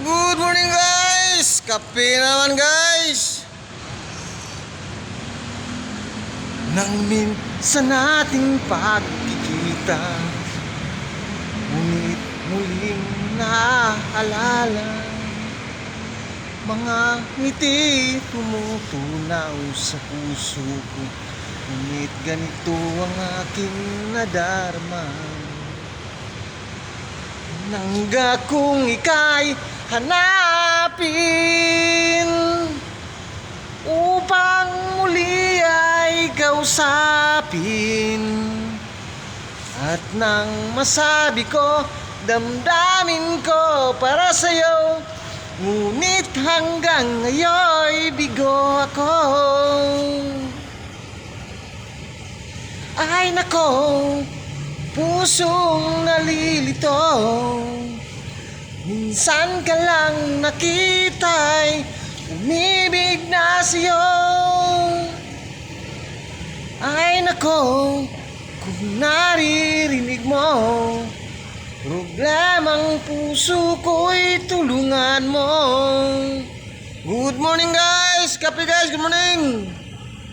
Good morning guys! Kape naman guys! Nang minsan nating pagkikita, ngunit muling naaalala, mga ngiti tumutunaw sa puso ko, ngunit ganito ang aking nadarama. Nangga kung ika'y hanapin upang muli ay kausapin, at nang masabi ko, damdamin ko para sa'yo, ngunit hanggang ngayon'y bigo ako. Ay nako, pusong nalilito, minsan ka lang nakita'y umibig na sa'yo. Ay nako, kung naririnig mo problemang puso ko'y tulungan mo. Good morning guys! Kape guys! Good morning!